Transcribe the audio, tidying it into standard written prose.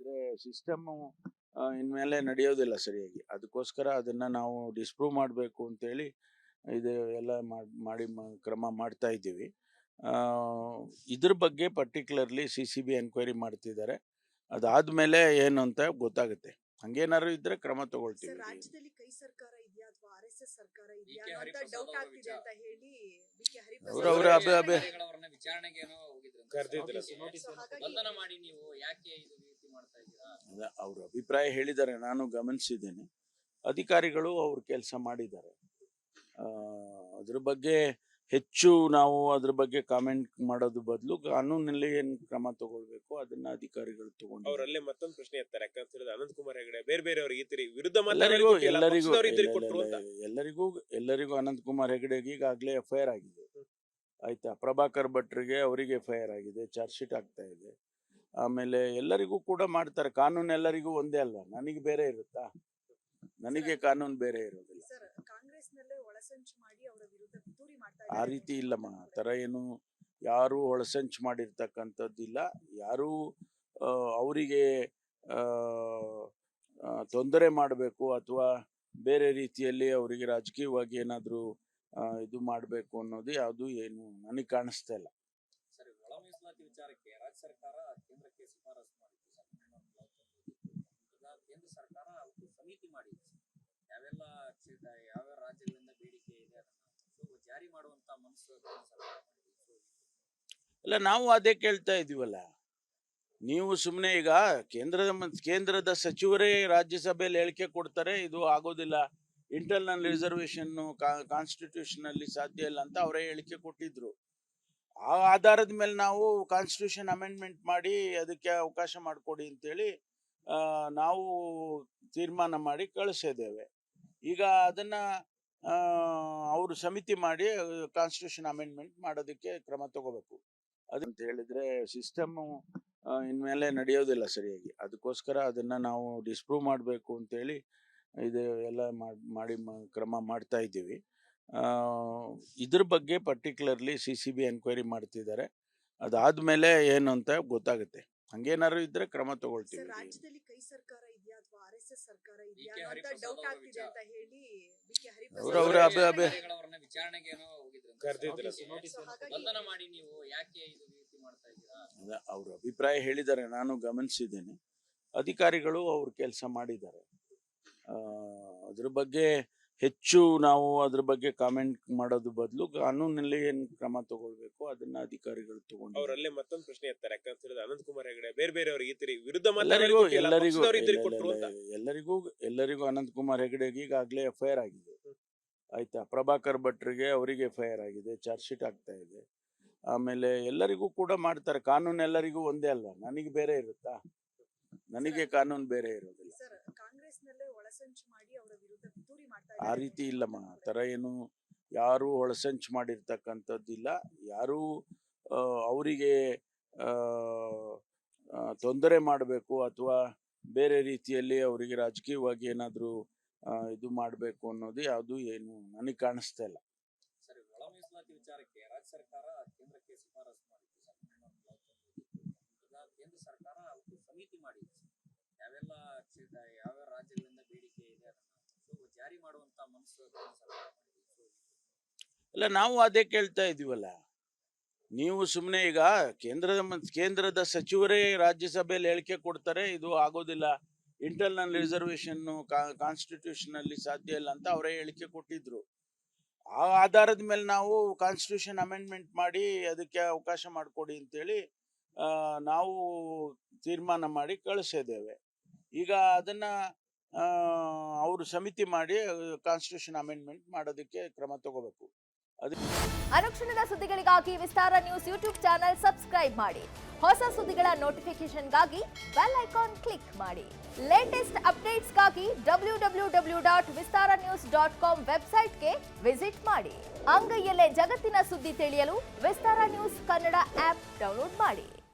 ಹೇಳಿದ್ರೆ ಸಿಸ್ಟಮ್ಮು ಇನ್ಮೇಲೆ ನಡೆಯೋದಿಲ್ಲ ಸರಿಯಾಗಿ. ಅದಕ್ಕೋಸ್ಕರ ಅದನ್ನ ನಾವು ಡಿಸ್ಪ್ರೂವ್ ಮಾಡಬೇಕು ಅಂತೇಳಿ ಇದು ಎಲ್ಲ ಮಾಡಿ ಕ್ರಮ ಮಾಡ್ತಾ ಇದ್ದೀವಿ. ಇದ್ರ ಬಗ್ಗೆ ಪರ್ಟಿಕ್ಯುಲರ್ಲಿ CCB ಎನ್ಕ್ವೈರಿ ಮಾಡ್ತಿದ್ದಾರೆ. ಅದಾದ್ಮೇಲೆ ಏನು ಅಂತ ಗೊತ್ತಾಗುತ್ತೆ. ಹಂಗೇನಾದ್ರು ಇದ್ರೆ ಕ್ರಮ ತಗೊಳ್ತೀವಿ. ರಾಜ್ಯದಲ್ಲಿ ಕೈ ಸರ್ಕಾರ ಇದೆಯಾ ಅಥವಾ RSS ಸರ್ಕಾರ ಇದೆಯಾ ಅಂತ ಡೌಟ್ ಆಗ್ತಿದೆ ಅಂತ ಹೇಳಿ BK ಹರಿಪ್ರಸಾದ್ ವಿಚಾರಣೆಗೆ ಏನೋ ಹೋಗಿದ್ರು, ಬಂಧನ ಮಾಡಿ ನೀವು ಯಾಕೆ ಇದು ರೀತಿ ಮಾಡ್ತಾ ಇದ್ದೀರಾ? ಅವ್ರ ಅಭಿಪ್ರಾಯ ಹೇಳಿದ್ದಾರೆ, ನಾನು ಗಮನಿಸಿದ್ದೇನೆ. ಅಧಿಕಾರಿಗಳು ಅವ್ರ ಕೆಲಸ ಮಾಡಿದ್ದಾರೆ. ಅದ್ರ ಬಗ್ಗೆ ಹೆಚ್ಚು ನಾವು ಅದ್ರ ಬಗ್ಗೆ ಕಾಮೆಂಟ್ ಮಾಡೋದು ಬದಲು ಕಾನೂನಲ್ಲಿ ಏನ್ ಕ್ರಮ ತಗೊಳ್ಬೇಕು ಅದನ್ನ ಅಧಿಕಾರಿಗಳು ತಗೊಂಡು. ಅವರಲ್ಲೇ ಮತ್ತೊಂದು ಪ್ರಶ್ನೆ ಎತ್ತಾರೆ, ಯಾಕಂದ್ರೆ ಅನಂತ್ ಕುಮಾರ್ ಹೆಗಡೆ ಬೇರೆಯವ್ರಿಗೆ ಈ ತರ ವಿರುದ್ಧ ಎಲ್ಲರಿಗೂ ಅನಂತ್ ಕುಮಾರ್ ಹೆಗಡೆಗೆ ಈಗಾಗಲೇ FIR ಆಗಿದೆ. ಆಯ್ತಾ, ಪ್ರಭಾಕರ್ ಭಟ್ರಿಗೆ ಅವರಿಗೆ FIR ಆಗಿದೆ, ಚಾರ್ಜ್ ಶೀಟ್ ಆಗ್ತಾ ಇದೆ. ಆಮೇಲೆ ಎಲ್ಲರಿಗೂ ಕೂಡ ಮಾಡ್ತಾರೆ. ಕಾನೂನು ಎಲ್ಲರಿಗೂ ಒಂದೇ ಅಲ್ವಾ? ನನಗೆ ಬೇರೆ ಇರುತ್ತಾ? ನನಗೆ ಕಾನೂನು ಬೇರೆ ಇರೋದಿಲ್ಲ. ಆ ರೀತಿ ಇಲ್ಲಮ್ಮ, ಆ ಥರ ಏನು ಯಾರು ಒಳಸಂಚು ಮಾಡಿರ್ತಕ್ಕಂಥದ್ದಿಲ್ಲ. ಯಾರು ಅವರಿಗೆ ತೊಂದರೆ ಮಾಡಬೇಕು ಅಥವಾ ಬೇರೆ ರೀತಿಯಲ್ಲಿ ಅವರಿಗೆ ರಾಜಕೀಯವಾಗಿ ಏನಾದರೂ ಇದು ಮಾಡಬೇಕು ಅನ್ನೋದು ಯಾವುದು ಏನು ನನಗೆ ಕಾಣಿಸ್ತಾ ಇಲ್ಲ. ಸರಿ, ಒಳ ಮೀಸಲಾತಿ ವಿಚಾರಕ್ಕೆ ರಾಜ್ಯ ಸರ್ಕಾರ ಕೇಂದ್ರಕ್ಕೆ ಶಿಫಾರಸು ಮಾಡಿತ್ತು. ಕೇಂದ್ರ ಸರ್ಕಾರ ಸಮಿತಿ ಮಾಡಿದೆ. ಯಾವೆಲ್ಲ ಯಾವ ರಾಜ್ಯಗಳಿಂದ ಬೇಡಿಕೆ ಇದೆ ಅದನ್ನು ಜಾರಿ ಮಾಡುವಂತ ಮನಸ್ಸು ಅಲ್ಲ, ನಾವು ಅದೇ ಕೇಳ್ತಾ ಇದೀವಲ್ಲ. ನೀವು ಸುಮ್ಮನೆ ಈಗ ಕೇಂದ್ರದ ಸಚಿವರೇ ರಾಜ್ಯಸಭೆಯಲ್ಲಿ ಹೇಳಿಕೆ ಕೊಡ್ತಾರೆ, ಇದು ಆಗೋದಿಲ್ಲ, ಇಂಟರ್ನಲ್ ರಿಸರ್ವೇಶನ್ ಕಾನ್ಸ್ಟಿಟ್ಯೂಷನ್ ಅಲ್ಲಿ ಸಾಧ್ಯ ಇಲ್ಲ ಅಂತ ಅವರೇ ಹೇಳಿಕೆ ಕೊಟ್ಟಿದ್ರು. ಆ ಆಧಾರದ ಮೇಲೆ ನಾವು ಕಾನ್ಸ್ಟಿಟ್ಯೂಷನ್ ಅಮೆಂಡ್ಮೆಂಟ್ ಮಾಡಿ ಅದಕ್ಕೆ ಅವಕಾಶ ಮಾಡಿಕೊಡಿ ಅಂತೇಳಿ ನಾವು ತೀರ್ಮಾನ ಮಾಡಿ ಕಳಿಸಿದ್ದೇವೆ. ಈಗ ಅದನ್ನ ಅವರು ಸಮಿತಿ ಮಾಡಿ ಕಾನ್ಸ್ಟಿಟ್ಯೂಷನ್ ಅಮೆಂಡ್ಮೆಂಟ್ ಮಾಡೋದಕ್ಕೆ ಕ್ರಮ ತಗೋಬೇಕು. ಅದಂತ ಹೇಳಿದ್ರೆ ಸಿಸ್ಟಮ್ಮು ಇನ್ಮೇಲೆ ನಡೆಯೋದಿಲ್ಲ ಸರಿಯಾಗಿ. ಅದಕ್ಕೋಸ್ಕರ ಅದನ್ನ ನಾವು ಡಿಸ್ಪ್ರೂವ್ ಮಾಡಬೇಕು ಅಂತೇಳಿ ಇದು ಎಲ್ಲ ಮಾಡಿ ಕ್ರಮ ಮಾಡ್ತಾ ಇದ್ದೀವಿ. ಇದ್ರ ಬಗ್ಗೆ ಪರ್ಟಿಕ್ಯುಲರ್ಲಿ CCB ಎನ್ಕ್ವೈರಿ ಮಾಡ್ತಿದ್ದಾರೆ. ಅದಾದ್ಮೇಲೆ ಏನು ಅಂತ ಗೊತ್ತಾಗುತ್ತೆ. ಹಂಗೇನಾದ್ರು ಇದ್ರೆ ಕ್ರಮ ತಗೊಳ್ತೀವಿ. ರಾಜ್ಯದಲ್ಲಿ ಕೈ ಸರ್ಕಾರ ಇದೆಯಾ ಅಥವಾ RSS ಸರ್ಕಾರ ಇದೆಯಾ ಅಂತ ಡೌಟ್ ಆಗ್ತಿದೆ ಅಂತ ಹೇಳಿ BK ಹರಿಪ್ರಸಾದ್ ವಿಚಾರಣೆಗೆ ಏನೋ ಹೋಗಿದ್ರು, ಬಂಧನ ಮಾಡಿ ನೀವು ಯಾಕೆ ಇದು ರೀತಿ ಮಾಡ್ತಾ ಇದ್ದೀರಾ? ಅವ್ರ ಅಭಿಪ್ರಾಯ ಹೇಳಿದ್ದಾರೆ, ನಾನು ಗಮನಿಸಿದ್ದೇನೆ. ಅಧಿಕಾರಿಗಳು ಅವ್ರ ಕೆಲಸ ಮಾಡಿದ್ದಾರೆ. ಅದ್ರ ಬಗ್ಗೆ ಹೆಚ್ಚು ನಾವು ಅದ್ರ ಬಗ್ಗೆ ಕಾಮೆಂಟ್ ಮಾಡೋದು ಬದಲು ಕಾನೂನಲ್ಲಿ ಏನ್ ಕ್ರಮ ತಗೊಳ್ಬೇಕು ಅದನ್ನ ಅಧಿಕಾರಿಗಳು ತಗೊಂಡು. ಅವರಲ್ಲೇ ಮತ್ತೊಂದು ಪ್ರಶ್ನೆ ಎತ್ತಾರೆ, ಯಾಕಂದ್ರೆ ಅನಂತ್ ಕುಮಾರ್ ಹೆಗಡೆ ಬೇರೆಯವ್ರಿಗೆ ಈ ತರ ವಿರುದ್ಧ ಎಲ್ಲರಿಗೂ ಅನಂತ್ ಕುಮಾರ್ ಹೆಗಡೆಗೆ ಈಗಾಗಲೇ FIR ಆಗಿದೆ. ಆಯ್ತಾ, ಪ್ರಭಾಕರ್ ಭಟ್ರಿಗೆ ಅವರಿಗೆ FIR ಆಗಿದೆ, ಚಾರ್ಜ್ ಶೀಟ್ ಆಗ್ತಾ ಇದೆ. ಆಮೇಲೆ ಎಲ್ಲರಿಗೂ ಕೂಡ ಮಾಡ್ತಾರೆ. ಕಾನೂನು ಎಲ್ಲರಿಗೂ ಒಂದೇ ಅಲ್ವಾ? ನನಗೆ ಬೇರೆ ಇರುತ್ತಾ? ನನಗೆ ಕಾನೂನು ಬೇರೆ ಇರೋದಿಲ್ಲ. ಆ ರೀತಿ ಇಲ್ಲಮ್ಮ, ಆ ಥರ ಏನು ಯಾರು ಒಳಸಂಚು ಮಾಡಿರ್ತಕ್ಕಂಥದ್ದಿಲ್ಲ. ಯಾರು ಅವರಿಗೆ ತೊಂದರೆ ಮಾಡಬೇಕು ಅಥವಾ ಬೇರೆ ರೀತಿಯಲ್ಲಿ ಅವರಿಗೆ ರಾಜಕೀಯವಾಗಿ ಏನಾದರೂ ಇದು ಮಾಡಬೇಕು ಅನ್ನೋದು ಯಾವುದು ಏನು ನನಗೆ ಕಾಣಿಸ್ತಾ ಇಲ್ಲ. ಸರಿ, ಒಳ ಮೀಸಲಾತಿ ವಿಚಾರಕ್ಕೆ ರಾಜ್ಯ ಸರ್ಕಾರ ಕೇಂದ್ರಕ್ಕೆ ಶಿಫಾರಸು ಮಾಡಿತ್ತು. ಕೇಂದ್ರ ಸರ್ಕಾರ ಸಮಿತಿ ಮಾಡಿದೆ. ಯಾವೆಲ್ಲ ಯಾವ ರಾಜ್ಯಗಳಿಂದ ಬೇಡಿಕೆ ಇದೆ ಅದನ್ನು ಜಾರಿ ಮಾಡುವಂತ ಮನಸ್ಸು ಅಲ್ಲ, ನಾವು ಅದೇ ಕೇಳ್ತಾ ಇದೀವಲ್ಲ. ನೀವು ಸುಮ್ಮನೆ ಈಗ ಕೇಂದ್ರದ ಸಚಿವರೇ ರಾಜ್ಯಸಭೆಯಲ್ಲಿ ಹೇಳಿಕೆ ಕೊಡ್ತಾರೆ, ಇದು ಆಗೋದಿಲ್ಲ, ಇಂಟರ್ನಲ್ ರಿಸರ್ವೇಶನ್ ಕಾನ್ಸ್ಟಿಟ್ಯೂಷನ್ ಅಲ್ಲಿ ಸಾಧ್ಯ ಇಲ್ಲ ಅಂತ ಅವರೇ ಹೇಳಿಕೆ ಕೊಟ್ಟಿದ್ರು. ಆ ಆಧಾರದ ಮೇಲೆ ನಾವು ಕಾನ್ಸ್ಟಿಟ್ಯೂಷನ್ ಅಮೆಂಡ್ಮೆಂಟ್ ಮಾಡಿ ಅದಕ್ಕೆ ಅವಕಾಶ ಮಾಡಿಕೊಡಿ ಅಂತೇಳಿ ನಾವು ತೀರ್ಮಾನ ಮಾಡಿ ಕಳಿಸಿದ್ದೇವೆ. ಈಗ ಅದನ್ನ ಅವರು ಸಮಿತಿ ಮಾಡಿ ಕಾನ್ಸ್ಟಿಟ್ಯೂಷನ್ ಅಮೆಂಡ್ಮೆಂಟ್ ಮಾಡೋದಕ್ಕೆ ಕ್ರಮ ತಗೋಬೇಕು. ಅನುಕ್ಷಣದ ಸುದ್ದಿಗಳಿಗಾಗಿ ವಿಸ್ತಾರ ನ್ಯೂಸ್ ಯೂಟ್ಯೂಬ್ ಚಾನೆಲ್ ಸಬ್ಸ್ಕ್ರೈಬ್ ಮಾಡಿ. ಹೊಸ ಸುದ್ದಿಗಳ ನೋಟಿಫಿಕೇಶನ್ಗಾಗಿ ಬೆಲ್ ಐಕಾನ್ ಕ್ಲಿಕ್ ಮಾಡಿ. ಲೇಟೆಸ್ಟ್ ಅಪ್ಡೇಟ್ಸ್ಗಾಗಿ www.vistaranews.com ವೆಬ್ಸೈಟ್ಗೆ ವಿಸಿಟ್ ಮಾಡಿ. ಅಂಗೈಯಲ್ಲೇ ಜಗತ್ತಿನ ಸುದ್ದಿ ತಿಳಿಯಲು ವಿಸ್ತಾರ ನ್ಯೂಸ್ ಕನ್ನಡ ಆಪ್ ಡೌನ್ಲೋಡ್ ಮಾಡಿ.